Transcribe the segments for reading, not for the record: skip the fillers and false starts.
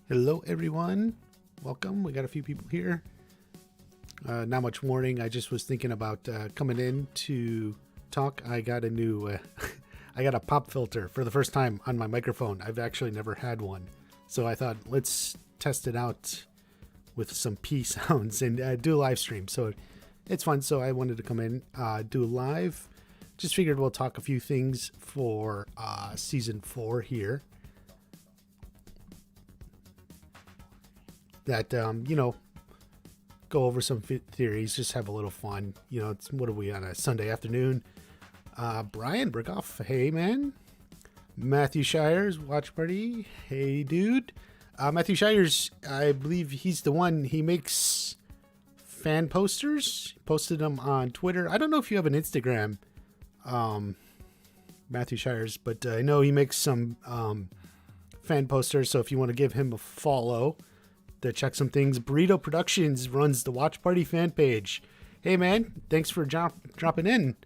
Hello, everyone. Welcome. We got a few people here. Not much warning. I just was thinking about coming in to talk. I got a new, I got a pop filter for the first time on my microphone. I've actually never had one. So I thought, let's test it out with some P sounds and do a live stream. So it's fun. So I wanted to come in, do a live. Just figured we'll talk a few things for season 4 here. That, go over some theories, just have a little fun. It's, what are we on a Sunday afternoon? Brian Brigoff, hey man. Matthew Shires, watch party, hey dude. Matthew Shires, I believe he's the one, he makes fan posters, posted them on Twitter. I don't know if you have an Instagram, Matthew Shires, but I know he makes some fan posters, so if you want to give him a follow to check some things. Burrito Productions runs the Watch Party fan page. Hey man, thanks for dropping in.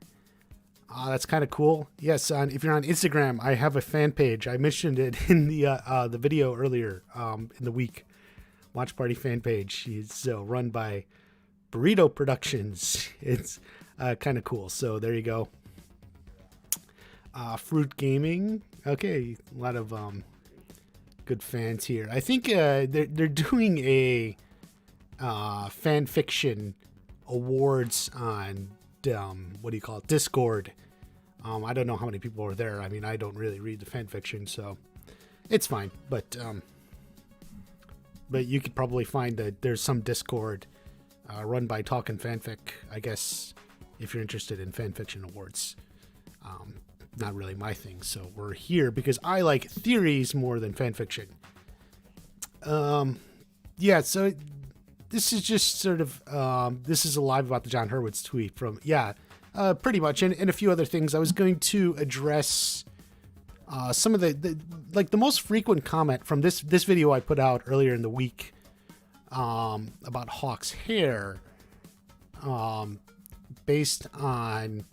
That's kind of cool. Yes, if you're on Instagram, I have a fan page. I mentioned it in the video earlier in the week. Watch Party fan page. It's run by Burrito Productions. It's kind of cool. So there you go. Fruit Gaming. Okay, a lot of good fans here. I think they're doing a fan fiction awards on Discord. I don't know how many people are there. I mean, I don't really read the fan fiction, so it's fine. But you could probably find that there's some Discord run by Talkin' Fanfic, I guess, if you're interested in fan fiction awards. Not really my thing, so we're here because I like theories more than fan fiction. Yeah, so this is just sort of this is a live about the Jon Hurwitz tweet from pretty much, and a few other things. I was going to address some of the most frequent comment from this video I put out earlier in the week about Hawk's hair, based on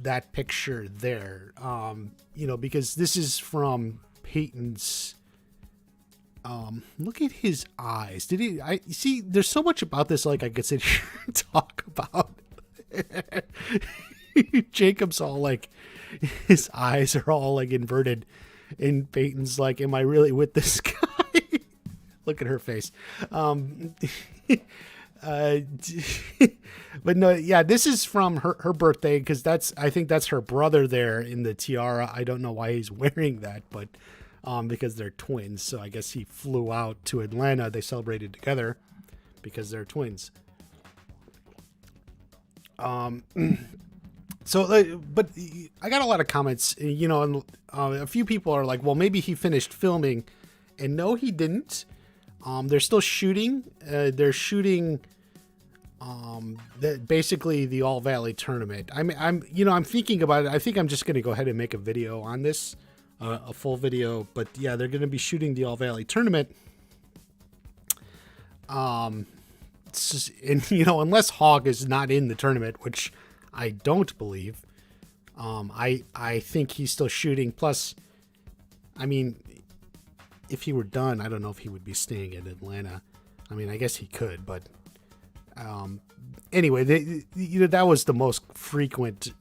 that picture there, because this is from Peyton's. Look at his eyes. I see there's so much about this I could sit here and talk about. Jacob's all his eyes are all inverted, and Peyton's am I really with this guy? Look at her face. But no, yeah, this is from her birthday, because I think that's her brother there in the tiara. I don't know why he's wearing that, but because they're twins, so I guess he flew out to Atlanta. They celebrated together because they're twins. So, but I got a lot of comments, and a few people are like, well, maybe he finished filming, and no, he didn't. They're still shooting. They're shooting basically the All Valley tournament. I'm thinking about it. I think I'm just going to go ahead and make a video on this, a full video. But yeah, they're going to be shooting the All Valley tournament. Unless Hawk is not in the tournament, which I don't believe. I think he's still shooting. Plus, I mean, if he were done, I don't know if he would be staying in Atlanta. I mean, I guess he could, but anyway, that was the most frequent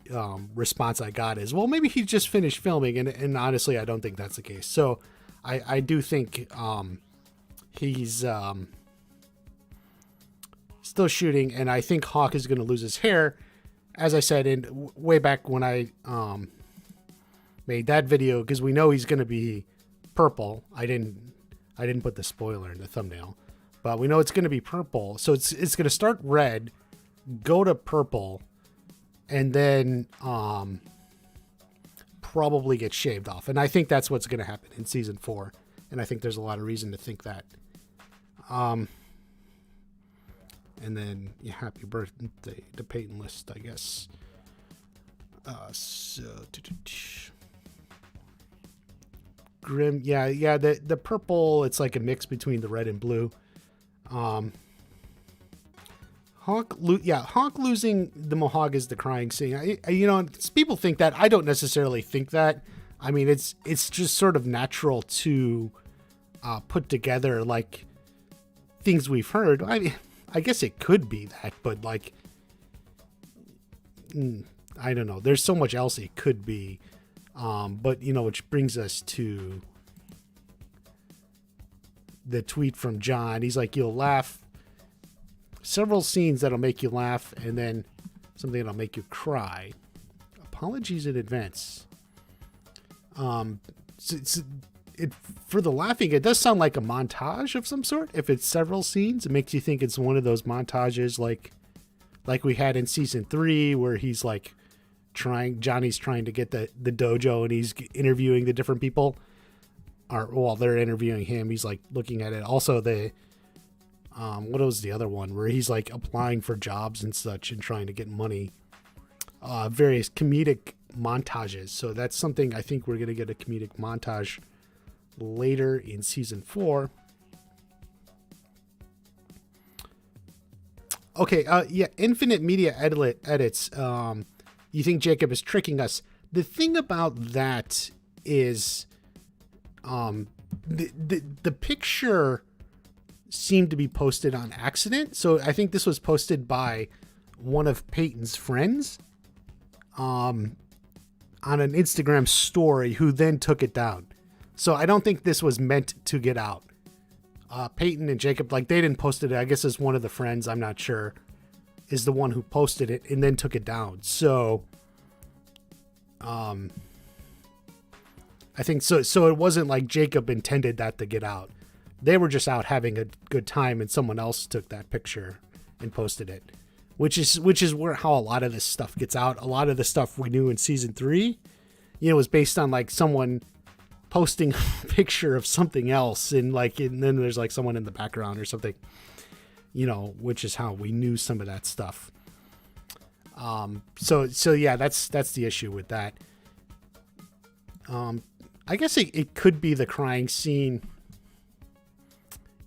response I got is, well, maybe he just finished filming, and honestly, I don't think that's the case. So I do think he's still shooting, and I think Hawk is going to lose his hair. As I said, way back when I made that video, because we know he's going to be purple. I didn't put the spoiler in the thumbnail, but we know it's going to be purple. So it's going to start red, go to purple, and then probably get shaved off. And I think that's what's going to happen in season 4. And I think there's a lot of reason to think that. And then happy birthday to Peyton List, I guess. Grim, yeah. The purple, it's like a mix between the red and blue. Hawk losing the mohawk is the crying scene. People think that. I don't necessarily think that. I mean, it's just sort of natural to put together like things we've heard. I mean, I guess it could be that, but like, I don't know. There's so much else it could be. But, which brings us to the tweet from Jon. He's like, you'll laugh. Several scenes that'll make you laugh, and then something that'll make you cry. Apologies in advance. For the laughing, it does sound like a montage of some sort. If it's several scenes, it makes you think it's one of those montages like we had in season 3, where he's like Johnny's trying to get the dojo and he's interviewing the different people. Or while they're interviewing him, he's like looking at it. Also what was the other one where he's like applying for jobs and such and trying to get money? Various comedic montages. So that's something I think we're going to get a comedic montage later in season 4. Okay. Yeah. Infinite Media edits. You think Jacob is tricking us? The thing about that is, the picture seemed to be posted on accident. So I think this was posted by one of Peyton's friends, on an Instagram story, who then took it down. So I don't think this was meant to get out. Peyton and Jacob, like, they didn't post it. I guess it's one of the friends, I'm not sure, is the one who posted it and then took it down. So, I think so. So it wasn't like Jacob intended that to get out. They were just out having a good time, and someone else took that picture and posted it, which is how a lot of this stuff gets out. A lot of the stuff we knew in season 3, was based on like someone posting a picture of something else, and then there's like someone in the background or something, which is how we knew some of that stuff. So yeah, that's the issue with that. I guess it could be the crying scene.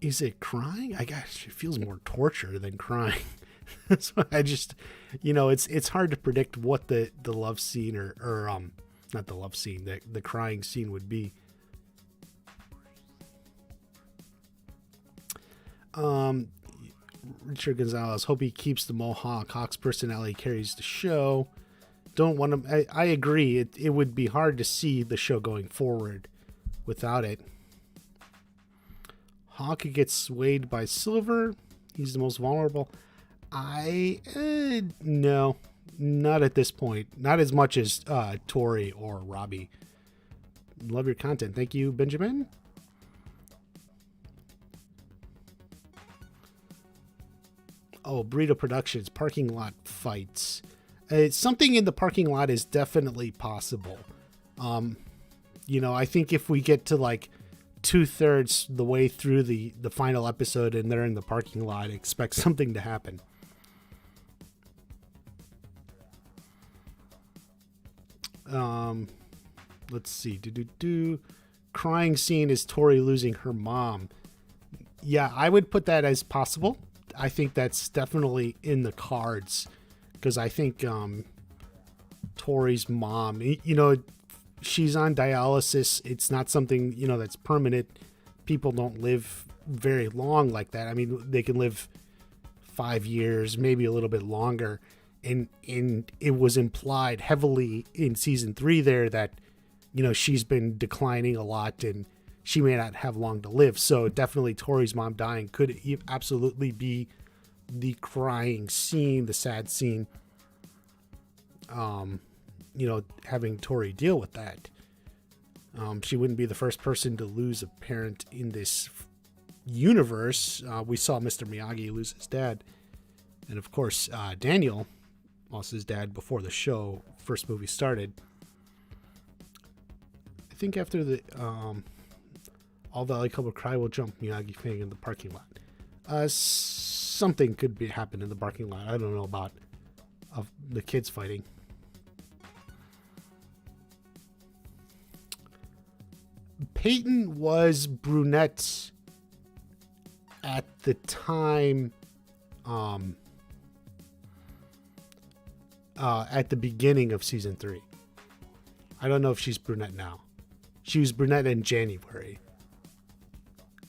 Is it crying? I guess it feels more torture than crying. That's why I just, it's hard to predict what the love scene or not the love scene, the crying scene would be. Richard Gonzalez, hope he keeps the Mohawk. Hawk's personality carries the show. Don't want him. I agree. It would be hard to see the show going forward without it. Hawk gets swayed by Silver. He's the most vulnerable. No, not at this point. Not as much as Tori or Robbie. Love your content. Thank you, Benjamin. Oh, Burrito Productions, parking lot fights. Something in the parking lot is definitely possible. I think if we get to like 2/3 the way through the final episode and they're in the parking lot, expect something to happen. Let's see. Crying scene is Tori losing her mom. Yeah, I would put that as possible. I think that's definitely in the cards, because I think Tori's mom, she's on dialysis. It's not something, that's permanent. People don't live very long like that. I mean, they can live 5 years, maybe a little bit longer. And it was implied heavily in season 3 there that, she's been declining a lot and she may not have long to live. So definitely Tori's mom dying could absolutely be the crying scene, the sad scene. Having Tori deal with that. She wouldn't be the first person to lose a parent in this universe. We saw Mr. Miyagi lose his dad. And of course, Daniel lost his dad before the show first movie started. I think after the All Valley Cobra Kai will jump Miyagi Fang in the parking lot. Something could happen in the parking lot. I don't know about of the kids fighting. Peyton was brunette at the time, at the beginning of season 3. I don't know if she's brunette now. She was brunette in January.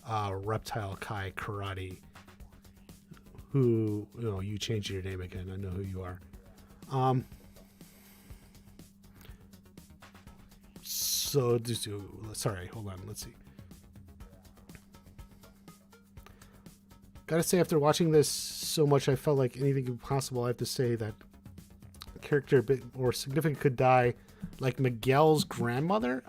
Reptile Kai Karate, who, you changed your name again. I know who you are. Sorry, hold on. Let's see. Gotta say, after watching this so much, I felt like anything could be possible. I have to say that a character a bit more significant could die, like Miguel's grandmother.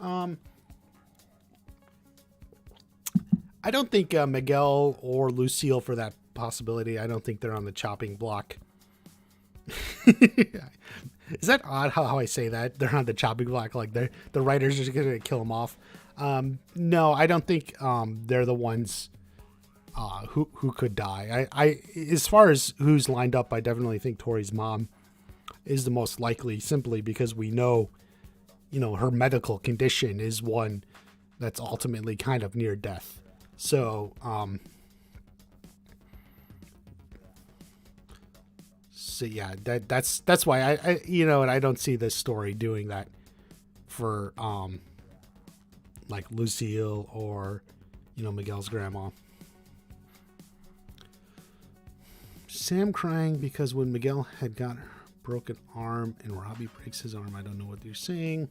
I don't think Miguel or Lucille, for that possibility, I don't think they're on the chopping block. Is that odd how I say that? They're on the chopping block, like the writers are just going to kill them off. No, I don't think they're the ones who could die. I as far as who's lined up, I definitely think Tori's mom is the most likely, simply because we know, her medical condition is one that's ultimately kind of near death. So, yeah, that's why I and I don't see this story doing that for like Lucille or Miguel's grandma. Sam crying because when Miguel had got her broken arm and Robbie breaks his arm. I don't know what you're saying.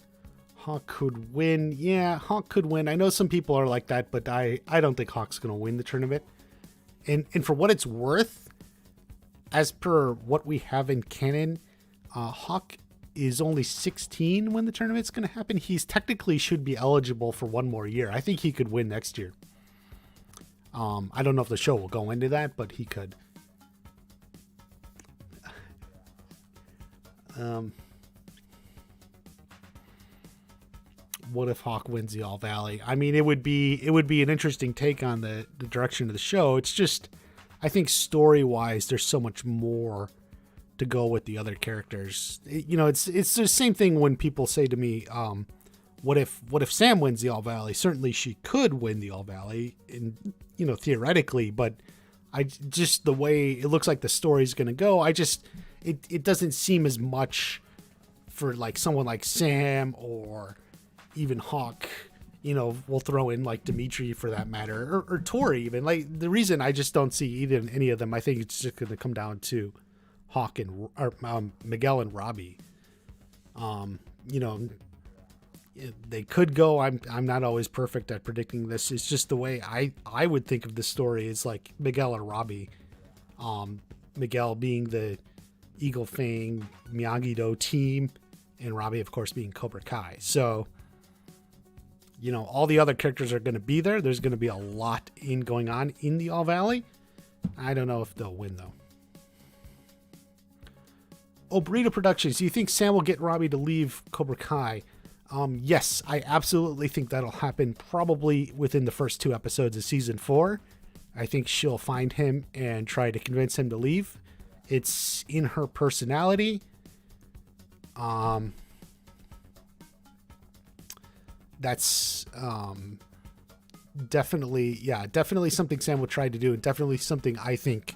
Hawk could win. Yeah, Hawk could win. I know some people are like that, but I don't think Hawk's going to win the tournament. And for what it's worth, as per what we have in canon, Hawk is only 16 when the tournament's going to happen. He's technically should be eligible for one more year. I think he could win next year. I don't know if the show will go into that, but he could. What if Hawk wins the All Valley? I mean, it would be an interesting take on the direction of the show. It's just, I think story wise, there's so much more to go with the other characters. It's the same thing when people say to me, what if Sam wins the All Valley? Certainly she could win the All Valley, and theoretically, but I just, the way it looks like the story's going to go, it doesn't seem as much for like someone like Sam or even Hawk. We'll throw in like Dimitri for that matter, or Tori even. Like, the reason I just don't see either any of them, I think it's just going to come down to Hawk and Miguel and Robbie. They could go. I'm not always perfect at predicting this. It's just the way I would think of the story is like Miguel or Robbie. Miguel being the Eagle Fang Miyagi-Do team, and Robbie, of course, being Cobra Kai. So, all the other characters are going to be there. There's going to be a lot going on in the All Valley. I don't know if they'll win, though. Oh, Burrito Productions. Do you think Sam will get Robbie to leave Cobra Kai? Yes, I absolutely think that'll happen probably within the first 2 episodes of season 4. I think she'll find him and try to convince him to leave. It's in her personality. That's definitely something Sam will try to do, and definitely something I think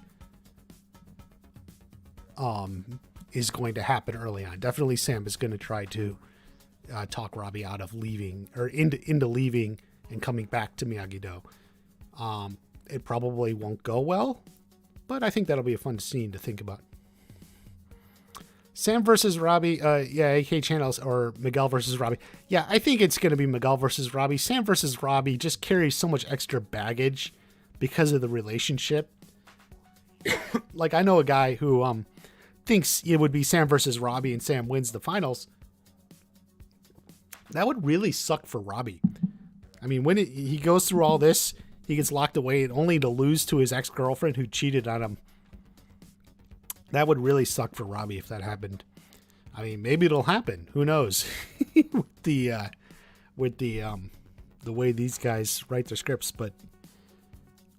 is going to happen early on. Definitely Sam is going to try to talk Robbie out of leaving, or into leaving and coming back to Miyagi-Do. It probably won't go well, but I think that'll be a fun scene to think about. Sam versus Robbie, AK channels, or Miguel versus Robbie. Yeah, I think it's going to be Miguel versus Robbie. Sam versus Robbie just carries so much extra baggage because of the relationship. Like, I know a guy who thinks it would be Sam versus Robbie and Sam wins the finals. That would really suck for Robbie. I mean, when he goes through all this, he gets locked away, only to lose to his ex-girlfriend who cheated on him. That would really suck for Robbie if that happened. I mean, maybe it'll happen. Who knows? with the way these guys write their scripts, but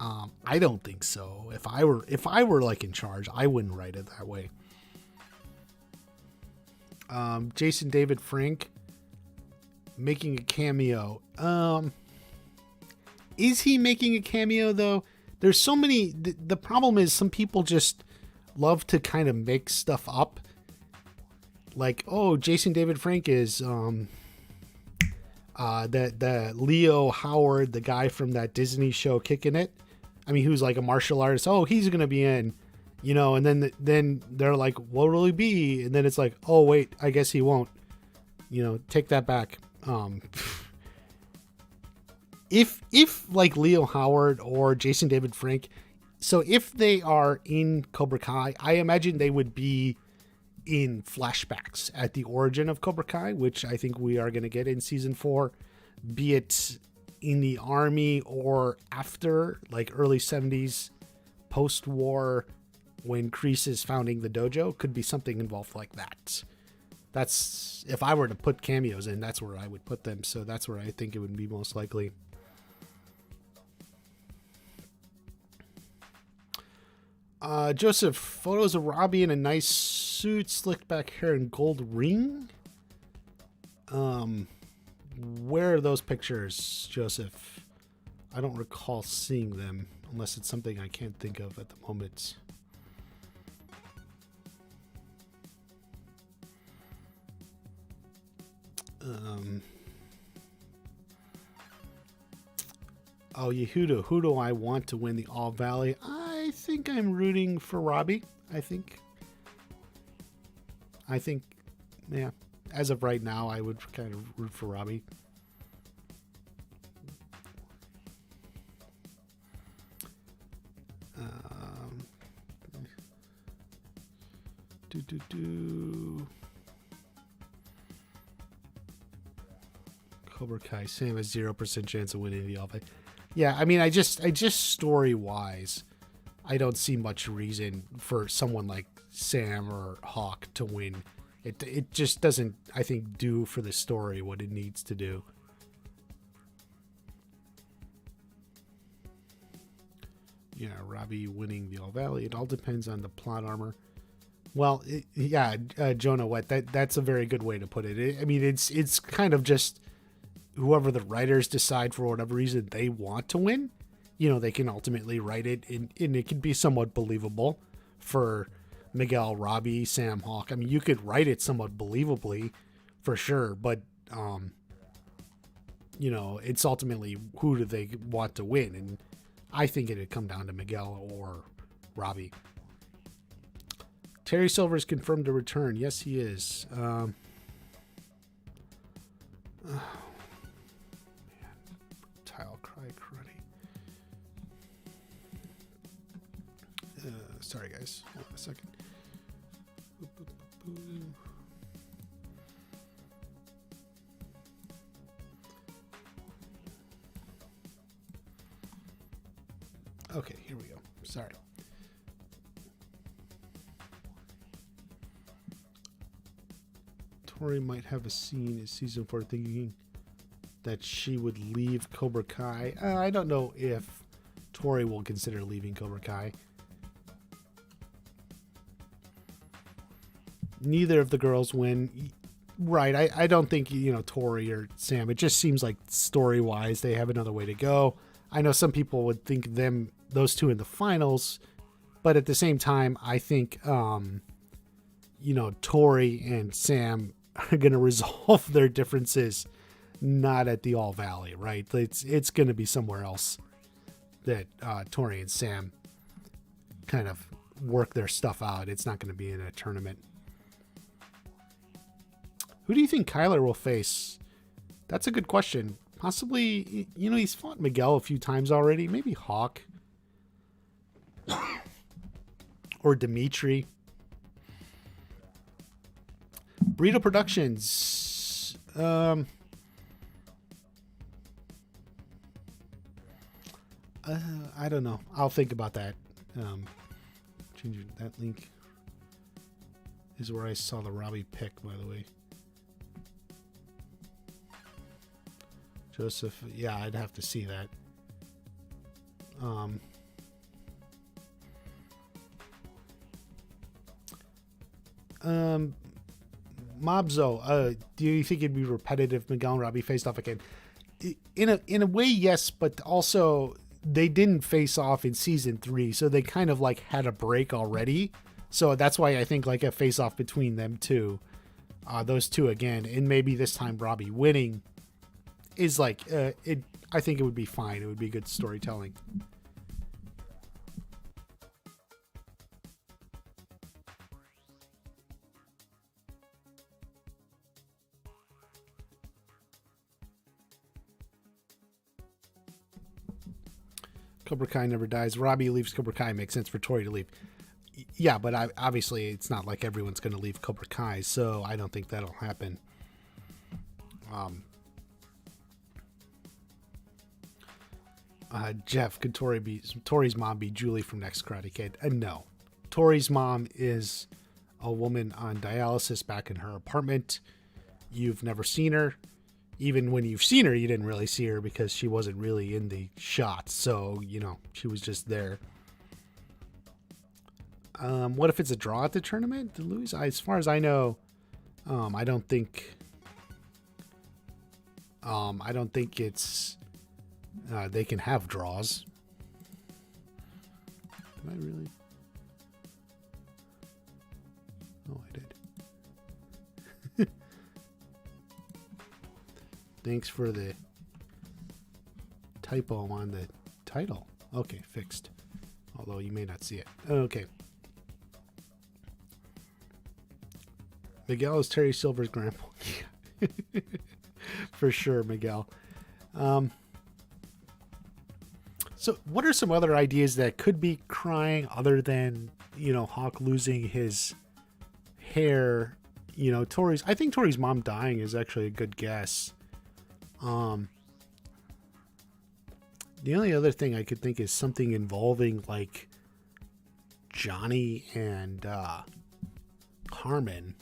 I don't think so. If I were like in charge, I wouldn't write it that way. Jason David Frank making a cameo. Is he making a cameo though? There's so many. The problem is some people just love to kind of make stuff up. Like, oh, Jason David Frank is the Leo Howard, the guy from that Disney show Kicking It. I mean, who's like a martial artist. Oh, he's going to be in, and then they're like, what will he be? And then it's like, oh, wait, I guess he won't, take that back. If like Leo Howard or Jason David Frank, so if they are in Cobra Kai, I imagine they would be in flashbacks at the origin of Cobra Kai, which I think we are going to get in season 4, be it in the army or after, like early 70s, post-war, when Kreese is founding the dojo. Could be something involved like that. That's, if I were to put cameos in, that's where I would put them. So that's where I think it would be most likely. Joseph, photos of Robbie in a nice suit, slicked back hair, and gold ring. Where are those pictures, Joseph? I don't recall seeing them, unless it's something I can't think of at the moment. Oh, Yehuda, who do I want to win the All Valley? I think I'm rooting for Robbie. I think, yeah. As of right now, I would kind of root for Robbie. Cobra Kai. Sam has 0% chance of winning the All Valley. Yeah, I mean, I just story-wise, I don't see much reason for someone like Sam or Hawk to win. It just doesn't, I think, do for the story what it needs to do. Yeah, Robbie winning the All Valley. It all depends on the plot armor. Well, Jonah, that's a very good way to put it. I mean, it's kind of just whoever the writers decide for whatever reason they want to win. They can ultimately write it, and it can be somewhat believable for Miguel, Robbie, Sam, Hawk. I mean, you could write it somewhat believably, for sure, but it's ultimately who do they want to win, and I think it'd come down to Miguel or Robbie. Terry Silver's confirmed to return. Yes, he is. Man. Tile cry karate. Sorry, guys. Hold on a second. Okay, here we go. Sorry. Tori might have a scene in season 4 thinking that she would leave Cobra Kai. I don't know if Tori will consider leaving Cobra Kai. Neither of the girls win. Right. I don't think, Tori or Sam. It just seems like story-wise they have another way to go. I know some people would think those two in the finals, but at the same time, I think, Tori and Sam are going to resolve their differences not at the All Valley, right? It's going to be somewhere else that Tori and Sam kind of work their stuff out. It's not going to be in a tournament. Who do you think Kyler will face? That's a good question. Possibly, he's fought Miguel a few times already. Maybe Hawk. Or Dimitri. Burrito Productions. I don't know. I'll think about that. Changing that link is where I saw the Robbie pick, by the way. Joseph, yeah, I'd have to see that. Mobzo, do you think it'd be repetitive if Miguel and Robbie faced off again? In a way, yes, but also they didn't face off in season 3, so they kind of like had a break already. So that's why I think like a face off between them two, those two again, and maybe this time Robbie winning is like it. I think it would be fine. It would be good storytelling. Cobra Kai never dies. Robbie leaves Cobra Kai. Makes sense for Tori to leave. Yeah, but obviously it's not like everyone's going to leave Cobra Kai, so I don't think that'll happen. Jeff, could Tori's mom be Julie from Next Karate Kid? No. Tori's mom is a woman on dialysis back in her apartment. You've never seen her. Even when you've seen her, you didn't really see her because she wasn't really in the shot. So, she was just there. What if it's a draw at the tournament? To lose? As far as I know, I don't think it's they can have draws. Did I really? Oh, I did. Thanks for the typo on the title. Okay, fixed. Although you may not see it. Okay. Miguel is Terry Silver's grandpa. For sure, Miguel. So what are some other ideas that could be crying other than, Hawk losing his hair? I think Tori's mom dying is actually a good guess. The only other thing I could think is something involving like Johnny and Carmen.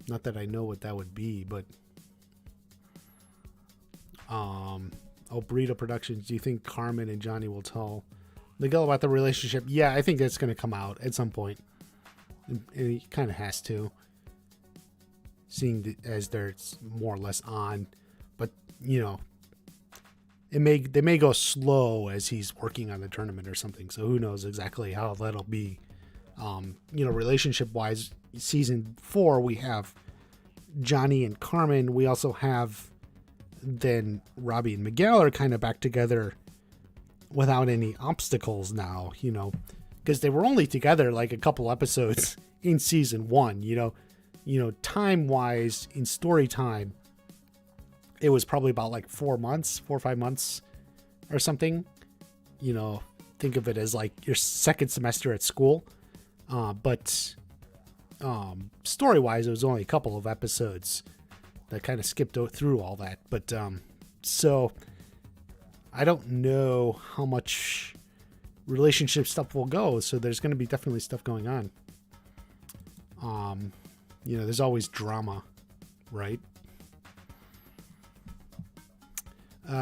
Not that I know what that would be, but Burrito Productions, do you think Carmen and Johnny will tell Miguel about the relationship? Yeah, I think that's going to come out at some point. And it kind of has to, seeing as they're more or less on. But, they may go slow as he's working on the tournament or something. So who knows exactly how that'll be. Relationship wise, season 4, we have Johnny and Carmen. We also have then Robbie and Miguel are kind of back together without any obstacles now, because they were only together like a couple episodes in season 1, time wise in story time. It was probably about like 4 or 5 months or something. Think of it as like your second semester at school. But story-wise, it was only a couple of episodes that kind of skipped through all that. But so I don't know how much relationship stuff will go. So there's going to be definitely stuff going on. There's always drama, right?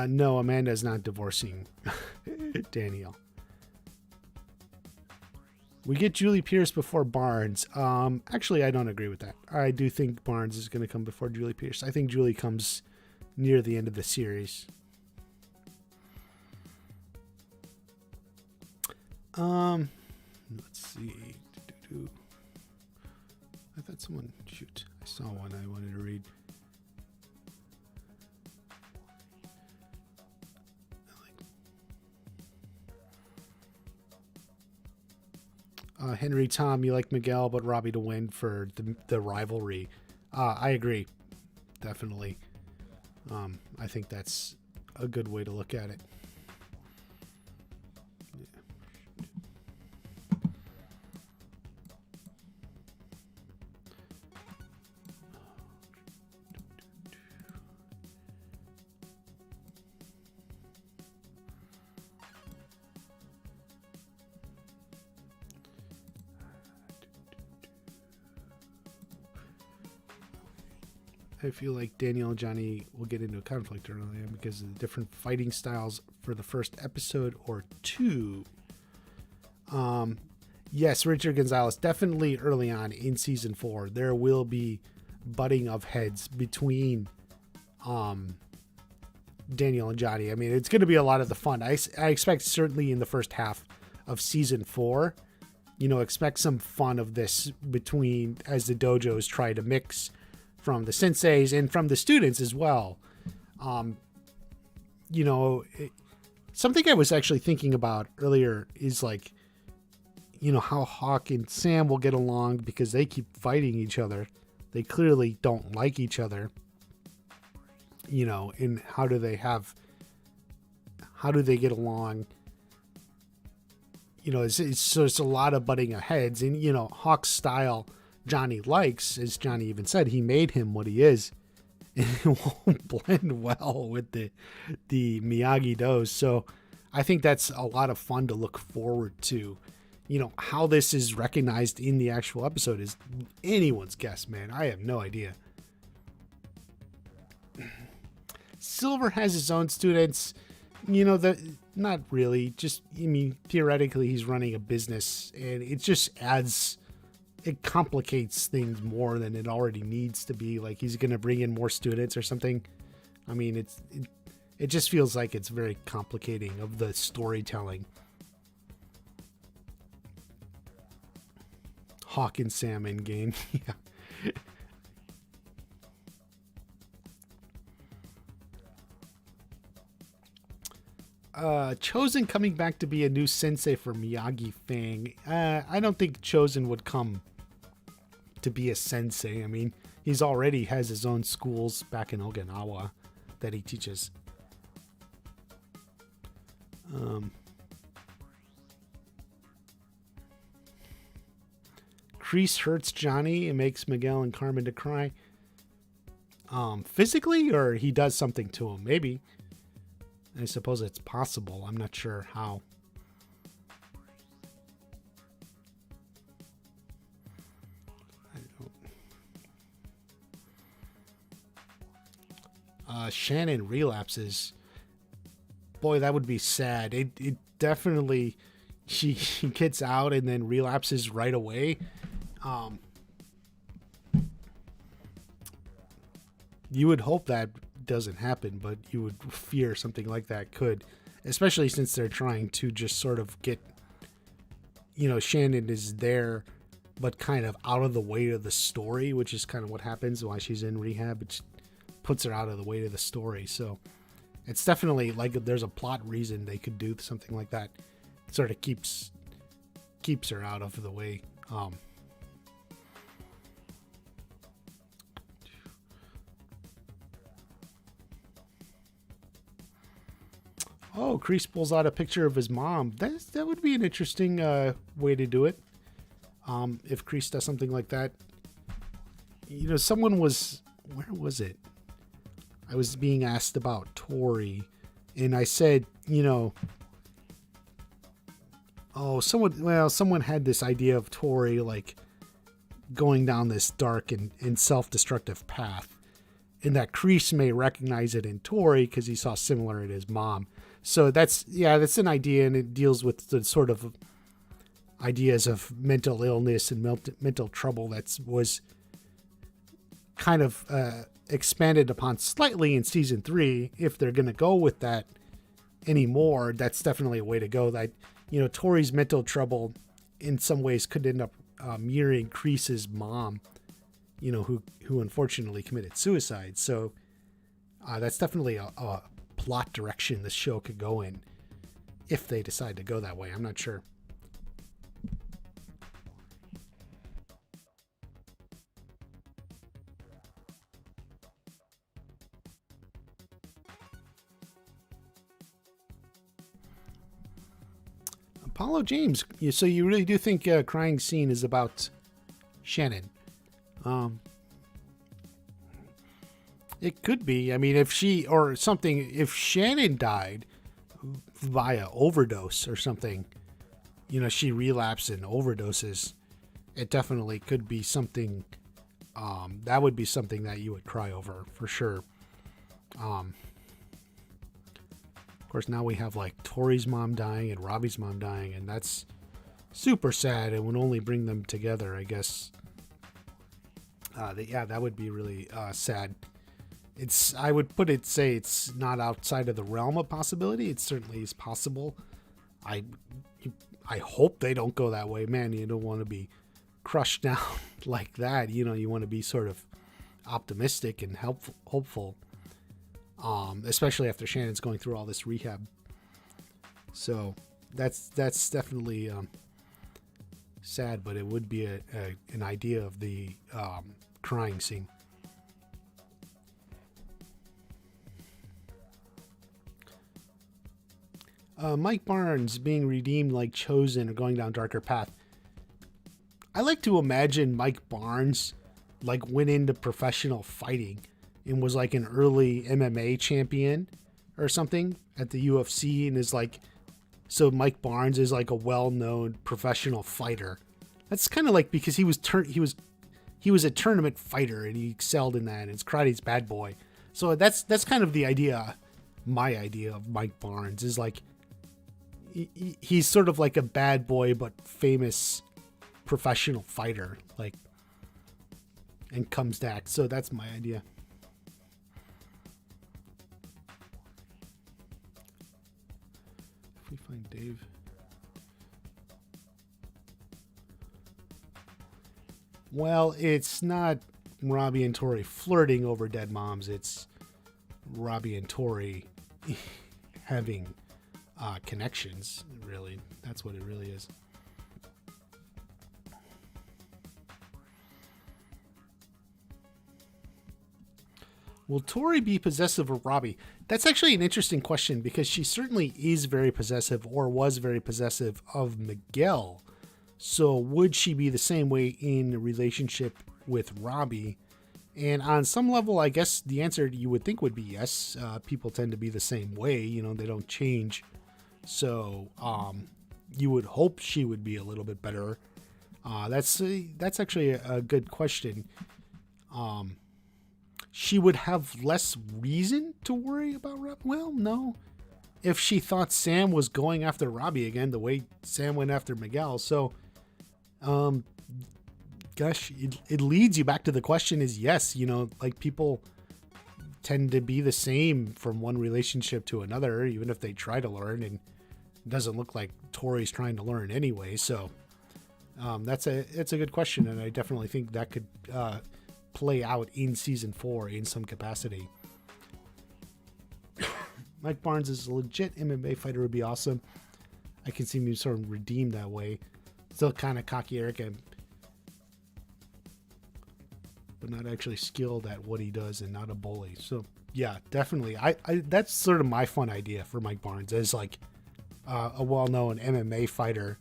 No, Amanda's not divorcing Daniel. We get Julie Pierce before Barnes. Actually, I don't agree with that. I do think Barnes is going to come before Julie Pierce. I think Julie comes near the end of the series. Let's see. I thought someone... Shoot. I saw one I wanted to read. Henry Tom, you like Miguel, but Robbie to win for the rivalry. I agree. Definitely. I think that's a good way to look at it. I feel like Daniel and Johnny will get into a conflict early on because of the different fighting styles for the first episode or 2. Yes, Richard Gonzalez, definitely early on in season 4, there will be butting of heads between Daniel and Johnny. I mean, it's going to be a lot of the fun. I expect certainly in the first half of season 4, expect some fun of this between as the dojos try to mix from the senseis and from the students as well. You know, something I was actually thinking about earlier is like, you know, how Hawk and Sam will get along because they keep fighting each other. They clearly don't like each other. You know, and how do they get along? You know, it's a lot of butting of heads. And, you know, Hawk's style Johnny likes, as Johnny even said, he made him what he is. And it won't blend well with the Miyagi-Dos. So I think that's a lot of fun to look forward to. You know, how this is recognized in the actual episode is anyone's guess, man. I have no idea. Silver has his own students. You know, not really. Just, I mean, theoretically, he's running a business, and it just it complicates things more than it already needs to be. Like, he's going to bring in more students or something. I mean, it just feels like it's very complicating of the storytelling. Hawk and Sam in game. Yeah. Chosen coming back to be a new sensei for Miyagi Fang. I don't think Chosen would come to be a sensei. I mean, he's already has his own schools back in Okinawa that he teaches. Kreese hurts Johnny and makes Miguel and Carmen to cry. Physically, or he does something to him? Maybe. I suppose it's possible. I'm not sure how. Shannon relapses. Boy, that would be sad. It definitely, she gets out and then relapses right away. You would hope that doesn't happen, but you would fear something like that could, especially since they're trying to just sort of get, you know, Shannon is there, but kind of out of the way of the story, which is kind of what happens while she's in rehab. It puts her out of the way of the story. So it's definitely like there's a plot reason they could do something like that. It sort of keeps her out of the way. Oh, Kreese pulls out a picture of his mom. That would be an interesting way to do it. If Kreese does something like that. You know, where was it? I was being asked about Tori, and I said, you know, someone had this idea of Tori, like, going down this dark and self-destructive path, and that Kreese may recognize it in Tori because he saw similar in his mom. So that's an idea, and it deals with the sort of ideas of mental illness and mental trouble that was kind of expanded upon slightly in season 3. If they're going to go with that anymore, that's definitely a way to go. That, you know, Tori's mental trouble in some ways could end up mirroring Kreese's mom, you know, who unfortunately committed suicide. So that's definitely a plot direction the show could go in if they decide to go that way. I'm not sure. Apollo James. So you really do think crying scene is about Shannon? It could be. I mean, if Shannon died via overdose or something, you know, she relapsed and overdoses, it definitely could be something. That would be something that you would cry over for sure. Of course, now we have like Tori's mom dying and Robbie's mom dying, and that's super sad and would only bring them together, I guess. That would be really sad. I would say it's not outside of the realm of possibility. It certainly is possible. I hope they don't go that way. Man, you don't want to be crushed down like that. You know, you want to be sort of optimistic and hopeful. especially after Shannon's going through all this rehab. So that's definitely sad, but it would be an idea of the crying scene. Mike Barnes being redeemed like Chosen or going down darker path. I like to imagine Mike Barnes like went into professional fighting and was like an early MMA champion or something at the UFC, and is like, so Mike Barnes is like a well-known professional fighter. That's kind of like, because he was a tournament fighter and he excelled in that, and it's karate's bad boy. So that's kind of the idea. My idea of Mike Barnes is like, he's sort of like a bad boy but famous professional fighter, like, and comes back. So that's my idea. If we find Dave. Well, it's not Robbie and Tori flirting over dead moms. It's Robbie and Tori having connections, really. That's what it really is. Will Tori be possessive of Robbie? That's actually an interesting question, because she certainly is very possessive, or was very possessive, of Miguel. So would she be the same way in a relationship with Robbie? And on some level, I guess the answer you would think would be yes. People tend to be the same way, they don't change. So you would hope she would be a little bit better. That's actually a good question. She would have less reason to worry about Robbie. Well, no. If she thought Sam was going after Robbie again, the way Sam went after Miguel. So, gosh, it leads you back to the question is yes. Like, people tend to be the same from one relationship to another, even if they try to learn, and it doesn't look like Tori's trying to learn anyway. So, it's a good question, and I definitely think that could play out in season 4 in some capacity. Mike Barnes is a legit MMA fighter, would be awesome. I can see him sort of redeemed that way. Still kind of cocky, arrogant, but not actually skilled at what he does, and not a bully. So yeah, definitely. I that's sort of my fun idea for Mike Barnes, as like a well-known MMA fighter,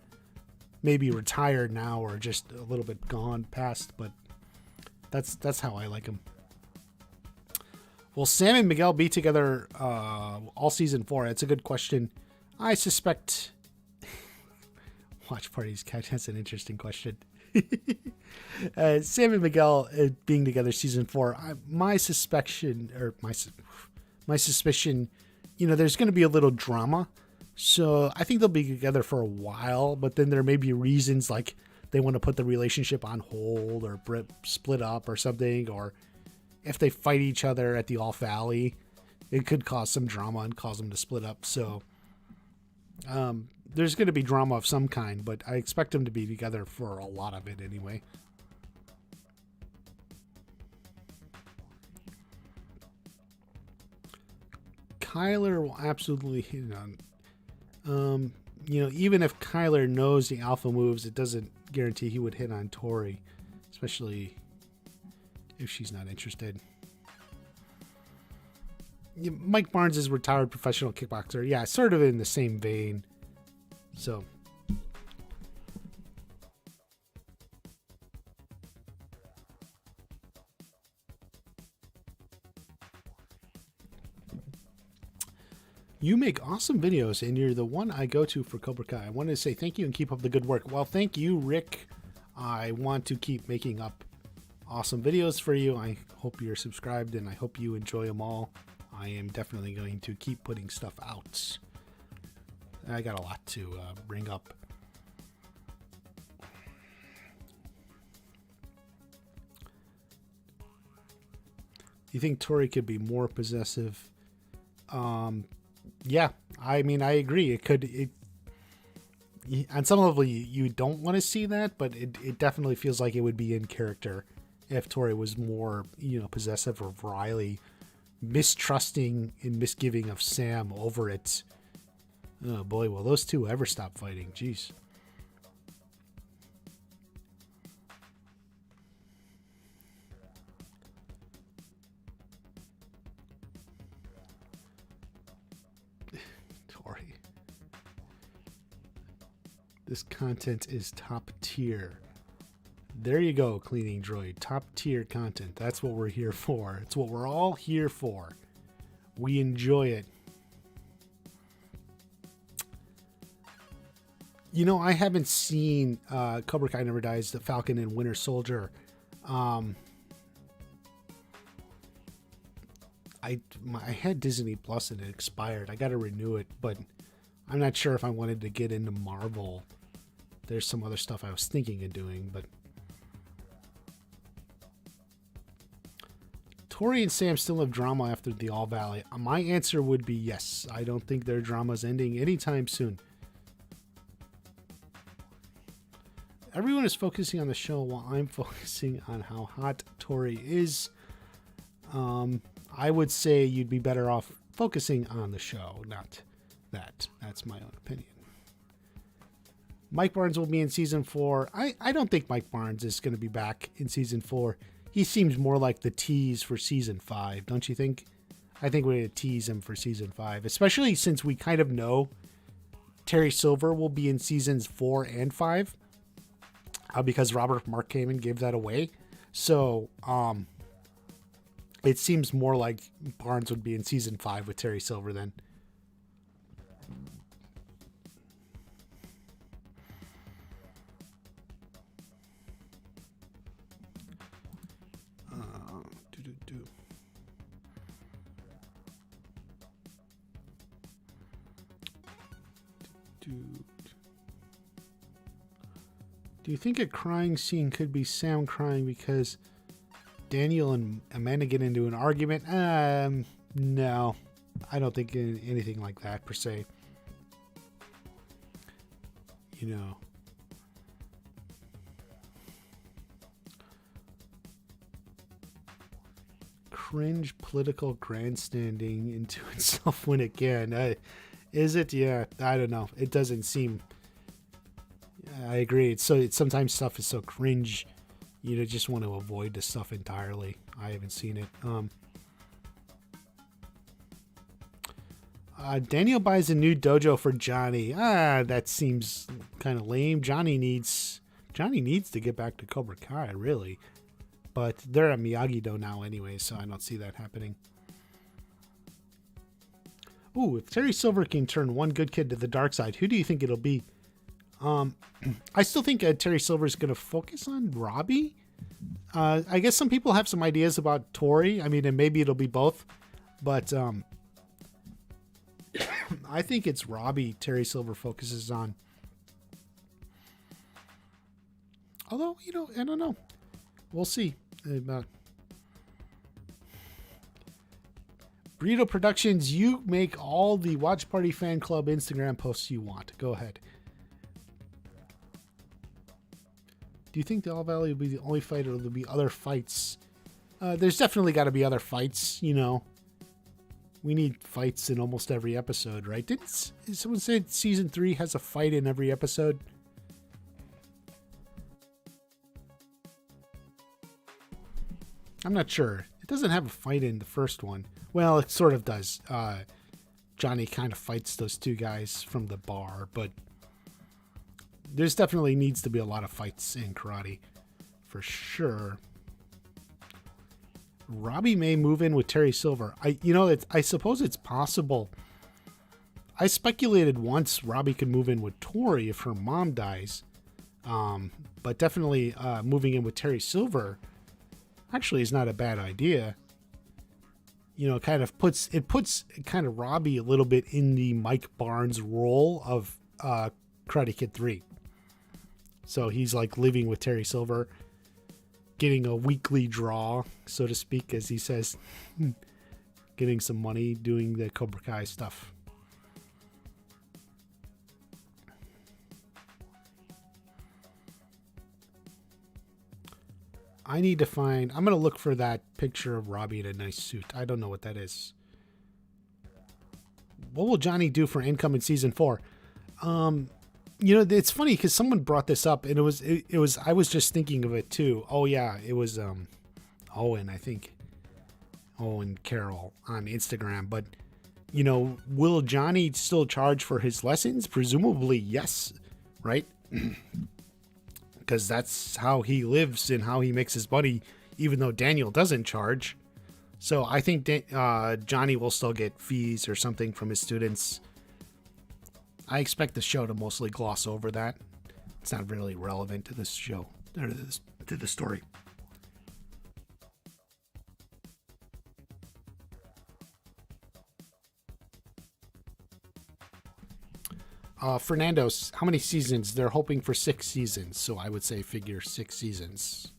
maybe retired now or just a little bit gone past, but that's how I like him. Will Sam and Miguel be together all season 4? That's a good question. I suspect. Watch parties catch. That's an interesting question. Sam and Miguel being together season 4. My suspicion, there's going to be a little drama. So I think they'll be together for a while, but then there may be reasons like they want to put the relationship on hold, or split up or something, or if they fight each other at the All Valley, it could cause some drama and cause them to split up. So there's going to be drama of some kind, but I expect them to be together for a lot of it anyway. Kyler will absolutely hit on. Even if Kyler knows the alpha moves, it doesn't guarantee he would hit on Tori, especially if she's not interested. Mike Barnes is a retired professional kickboxer. Yeah, sort of in the same vein. So. You make awesome videos, and you're the one I go to for Cobra Kai. I wanted to say thank you and keep up the good work. Well, thank you, Rick. I want to keep making up awesome videos for you. I hope you're subscribed, and I hope you enjoy them all. I am definitely going to keep putting stuff out. I got a lot to bring up. You think Tori could be more possessive? Yeah, I mean, I agree. It could. On some level, you don't want to see that, but it definitely feels like it would be in character if Tori was more, possessive of Riley mistrusting and misgiving of Sam over it. Oh boy, will those two ever stop fighting? Jeez. Tori. This content is top tier. There you go, cleaning droid. Top tier content. That's what we're here for. It's what we're all here for. We enjoy it. You know, I haven't seen Cobra Kai Never Dies, The Falcon and Winter Soldier. I had Disney Plus and it expired. I got to renew it, but I'm not sure if I wanted to get into Marvel. There's some other stuff I was thinking of doing, but Tori and Sam still have drama after the All Valley. My answer would be yes. I don't think their drama's ending anytime soon. Everyone is focusing on the show while I'm focusing on how hot Tori is. I would say you'd be better off focusing on the show, not that. That's my own opinion. Mike Barnes will be in season 4. I don't think Mike Barnes is going to be back in season 4. He seems more like the tease for season 5, don't you think? I think we're going to tease him for season 5, especially since we kind of know Terry Silver will be in seasons 4 and 5. Because Robert Mark came and gave that away. So, it seems more like Barnes would be in season 5 with Terry Silver then. Do you think a crying scene could be Sam crying because Daniel and Amanda get into an argument? No. I don't think anything like that, per se. You know. Cringe political grandstanding into itself when it can. Is it? Yeah, I don't know. It doesn't seem... I agree. It's sometimes stuff is so cringe, you just want to avoid the stuff entirely. I haven't seen it. Daniel buys a new dojo for Johnny. That seems kind of lame. Johnny needs to get back to Cobra Kai, really. But they're at Miyagi-Do now anyway, so I don't see that happening. Ooh, if Terry Silver can turn one good kid to the dark side, who do you think it'll be? I still think Terry Silver is going to focus on Robbie. I guess some people have some ideas about Tori. I mean, and maybe it'll be both. But I think it's Robbie Terry Silver focuses on. Although, I don't know. We'll see. Burrito Productions, you make all the Watch Party Fan Club Instagram posts you want. Go ahead. Do you think the All Valley will be the only fight, or will there be other fights? There's definitely got to be other fights, We need fights in almost every episode, right? Didn't someone say season 3 has a fight in every episode? I'm not sure. It doesn't have a fight in the first one. Well, it sort of does. Johnny kind of fights those two guys from the bar, but there's definitely needs to be a lot of fights in karate, for sure. Robbie may move in with Terry Silver. I suppose it's possible. I speculated once Robbie could move in with Tori if her mom dies, but definitely moving in with Terry Silver actually is not a bad idea. Kind of puts kind of Robbie a little bit in the Mike Barnes role of Karate Kid 3. So he's like living with Terry Silver, getting a weekly draw, so to speak, as he says, getting some money doing the Cobra Kai stuff. I need to find. I'm gonna look for that picture of Robbie in a nice suit. I don't know what that is. What will Johnny do for income in season 4? It's funny because someone brought this up, and it was. I was just thinking of it too. Oh yeah, it was Owen, I think. Owen Carroll on Instagram, but will Johnny still charge for his lessons? Presumably, yes, right? Because that's how he lives and how he makes his money, even though Daniel doesn't charge. So I think Johnny will still get fees or something from his students. I expect the show to mostly gloss over that. It's not really relevant to this show, or to the story. Fernando's, how many seasons? They're hoping for 6 seasons, so I would say figure 6 seasons.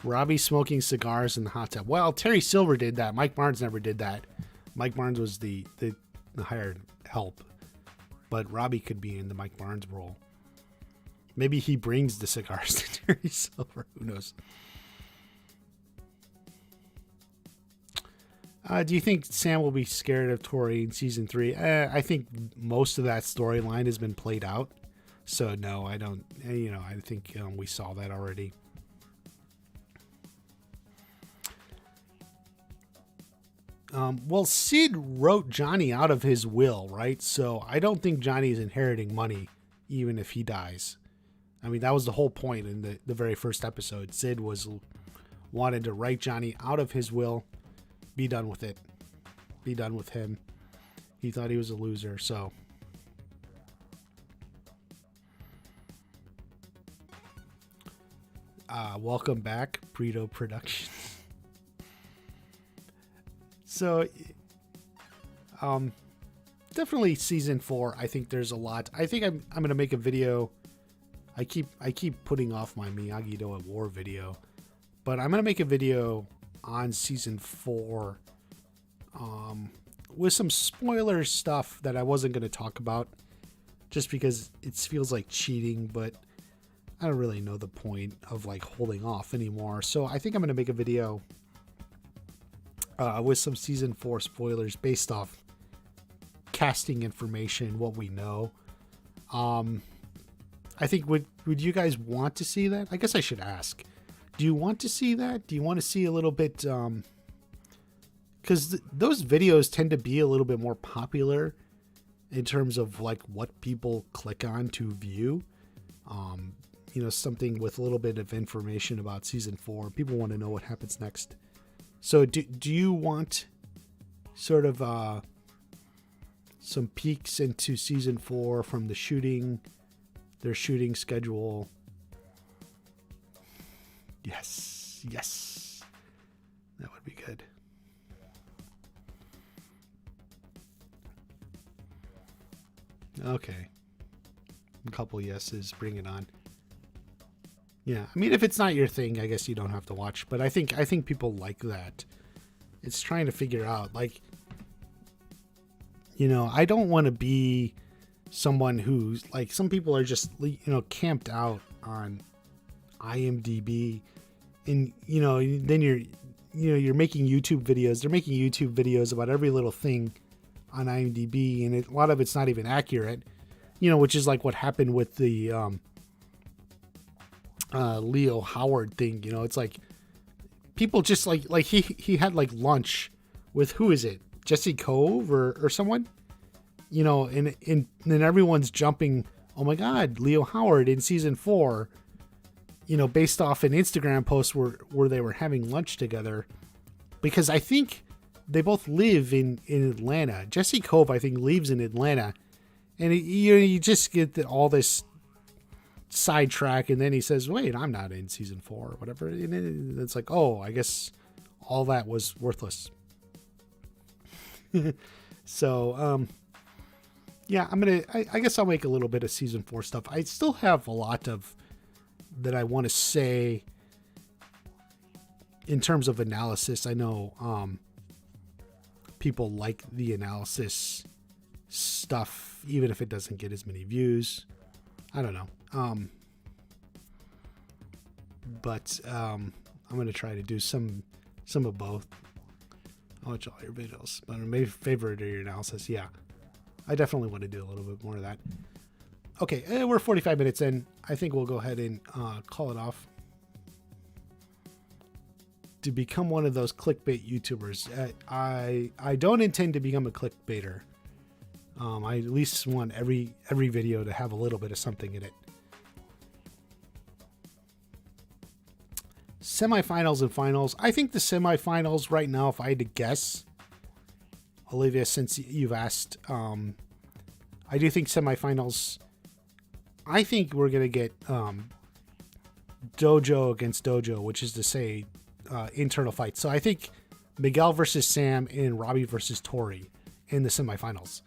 Robbie smoking cigars in the hot tub. Well, Terry Silver did that. Mike Barnes never did that. Mike Barnes was the hired help, but Robbie could be in the Mike Barnes role. Maybe he brings the cigars to Terry Silver. Who knows? Do you think Sam will be scared of Tori in season 3? I think most of that storyline has been played out. So no, I don't. I think we saw that already. Well, Sid wrote Johnny out of his will, right? So I don't think Johnny is inheriting money, even if he dies. I mean, that was the whole point in the very first episode. Sid wanted to write Johnny out of his will. Be done with it. Be done with him. He thought he was a loser, so. Welcome back, Brito Productions. So, definitely season 4. I think there's a lot. I think I'm going to make a video. I keep putting off my Miyagi-Do at War video, but I'm going to make a video on season 4 with some spoiler stuff that I wasn't going to talk about just because it feels like cheating, but I don't really know the point of like holding off anymore. So I think I'm going to make a video with some season 4 spoilers based off casting information, what we know. I think would you guys want to see that? I guess I should ask. Do you want to see that? Do you want to see a little bit? Because those videos tend to be a little bit more popular in terms of like what people click on to view. Something with a little bit of information about season 4. People want to know what happens next. So do you want sort of some peeks into season 4 from their shooting schedule? Yes. That would be good. Okay. A couple yeses, bring it on. Yeah, I mean, if it's not your thing, I guess you don't have to watch. But I think people like that. It's trying to figure out, like, I don't want to be someone who's like, some people are just, camped out on IMDb, and then you're making YouTube videos. They're making YouTube videos about every little thing on IMDb, and a lot of it's not even accurate. Which is like what happened with the Leo Howard thing. It's like people just like he had like lunch with, who is it, Jesse Cove or someone, and then everyone's jumping, oh my god, Leo Howard in season 4, based off an Instagram post where they were having lunch together, because I think they both live in Atlanta. Jesse Cove, I think, lives in Atlanta, and you just get all this sidetrack, and then he says, wait, I'm not in season 4 or whatever, and it's like, oh, I guess all that was worthless. So yeah, I guess I'll make a little bit of season 4 stuff. I still have a lot of that I want to say in terms of analysis. I know people like the analysis stuff, even if it doesn't get as many views. I don't know. but I'm gonna try to do some of both. I'll watch all your videos, but my favorite are your analysis. Yeah, I definitely want to do a little bit more of that. Okay, we're 45 minutes in. I think we'll go ahead and call it off. To become one of those clickbait YouTubers, I don't intend to become a clickbaiter. I at least want every video to have a little bit of something in it. Semifinals and finals. I think the semifinals right now, if I had to guess, Olivia, since you've asked, I do think semifinals. I think we're gonna get Dojo against Dojo, which is to say, internal fights. So I think Miguel versus Sam and Robbie versus Tori in the semifinals.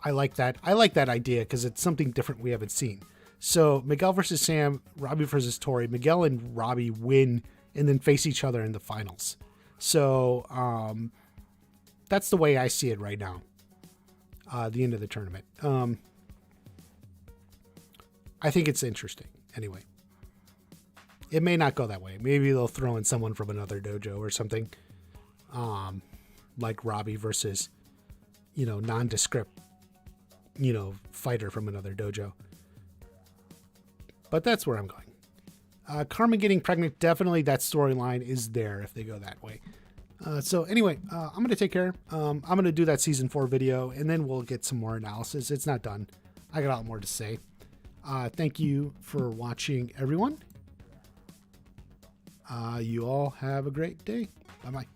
I like that. I like that idea because it's something different we haven't seen. So Miguel versus Sam, Robbie versus Tori. Miguel and Robbie win and then face each other in the finals. So that's the way I see it right now. The end of the tournament. I think it's interesting. Anyway, it may not go that way. Maybe they'll throw in someone from another dojo or something, like Robbie versus, nondescript, fighter from another dojo. But that's where I'm going. Carmen getting pregnant, definitely that storyline is there if they go that way. So anyway, I'm going to take care. I'm going to do that season 4 video, and then we'll get some more analysis. It's not done. I got a lot more to say. Thank you for watching, everyone. You all have a great day. Bye-bye.